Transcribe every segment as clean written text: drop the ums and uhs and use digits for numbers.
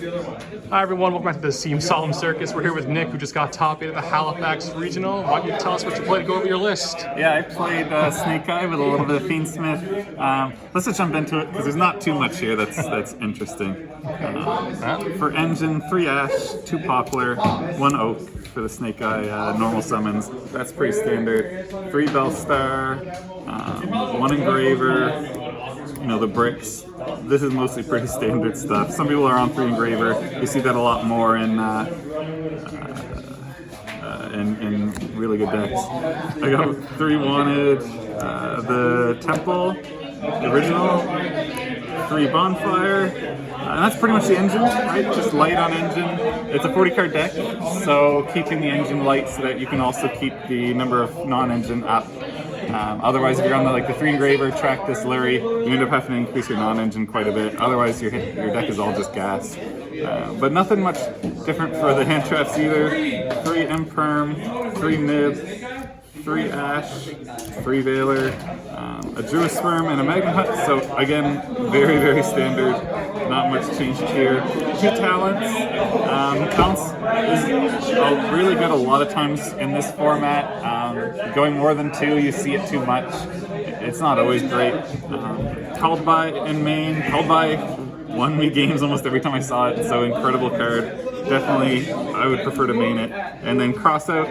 Hi everyone, welcome back to the Seam Solemn Circus. We're here with Nick, who just got top 8 at the Halifax Regional. Why don't you tell us what you played to go over your list? Yeah, I played Snake Eye with a little bit of Fiendsmith. Let's just jump into it because there's not too much here that's interesting. For engine, 3 ash, 2 poplar, 1 oak for the Snake Eye normal summons. That's pretty standard. 3 Bellstar, 1 engraver. You know, the bricks. This is mostly pretty standard stuff. Some people are on 3 engraver. You see that a lot more in really good decks. I got 3 wanted, the Temple, the original, 3 Bonfire, and that's pretty much the engine, right? Just light on engine. It's a 40 card deck, so keeping the engine light so that you can also keep the number of non-engine up. Otherwise, if you're on the 3 engraver, track this Lurie, you end up having to increase your non-engine quite a bit. Otherwise, your deck is all just gas. But nothing much different for the hand traps either. 3 Imperm, 3 Nib, 3 Ash, 3 Veiler, a Druid Swarm, and a Magma Hut. So again, very, very standard. Not much changed here. 2 Talents. Talents is really good a lot of times in this format. Going more than 2, you see it too much. It's not always great. Called by in main. Called by won me games almost every time I saw it. So incredible card. Definitely, I would prefer to main it. And then Crossout.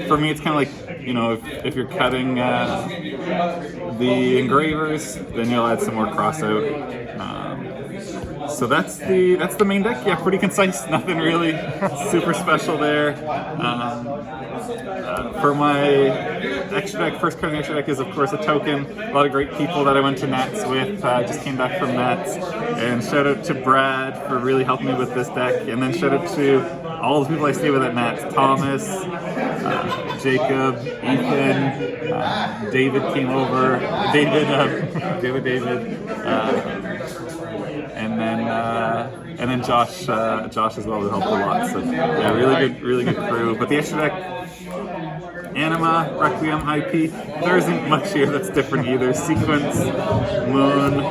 For me, it's kind of like, you know, if you're cutting the engravers, then you'll add some more Crossout. So that's the main deck. Yeah, pretty concise. Nothing really super special there. For my extra deck, first card in the extra deck is of course a token. A lot of great people that I went to Nats with. Just came back from Nats, and shout out to Brad for really helping me with this deck. And then shout out to all the people I stay with at Nats: Thomas, Jacob, Ethan, David came over. David, and then Josh as well, who helped a lot. So yeah, really good crew. But the extra deck, Anima, Requiem, IP. There isn't much here that's different either. Sequence, Moon,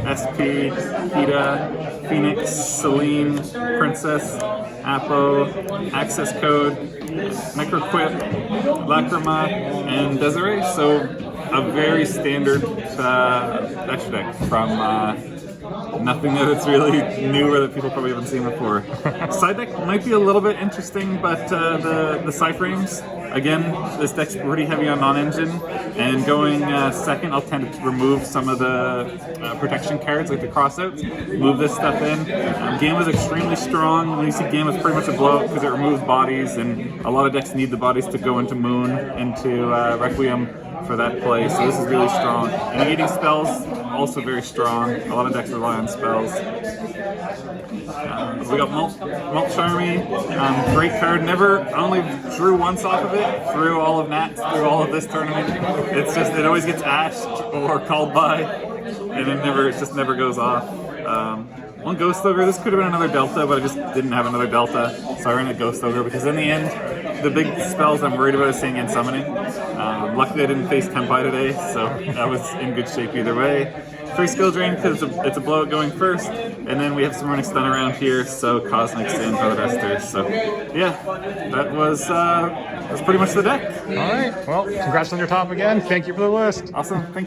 SP, Hida, Phoenix, Celine, Princess, Apo, Access Code, Necroquip, Lacrima, and Desiree. So a very standard extra deck from nothing that it's really new or that people probably haven't seen before. Side deck might be a little bit interesting, but the Cyframes, again, this deck's pretty heavy on non-engine, and going second, I'll tend to remove some of the protection cards, like the crossouts, move this stuff in. Game is extremely strong. When you see Game is pretty much a blowout because it removes bodies, and a lot of decks need the bodies to go into Moon, into Requiem for that play, so this is really strong. And negating spells, also very strong. A lot of decks rely on spells. We got Malt Charmy, great card. I only drew once off of it through all of Nats, through all of this tournament. It's just, it always gets ashed or called by, and it just never goes off. 1 Ghost Ogre. This could have been another Delta, but I just didn't have another Delta, so I ran a Ghost Ogre because in the end, the big spells I'm worried about is Seeing and Summoning. Luckily I didn't face Tempai today, so I was in good shape either way. 3 Skill Drain because it's a blowout going first, and then we have some running stun around here, so Cosmics and Velodester. So yeah, that was pretty much the deck. All right, well, congrats on your top again. Thank you for the list. Awesome, thank you.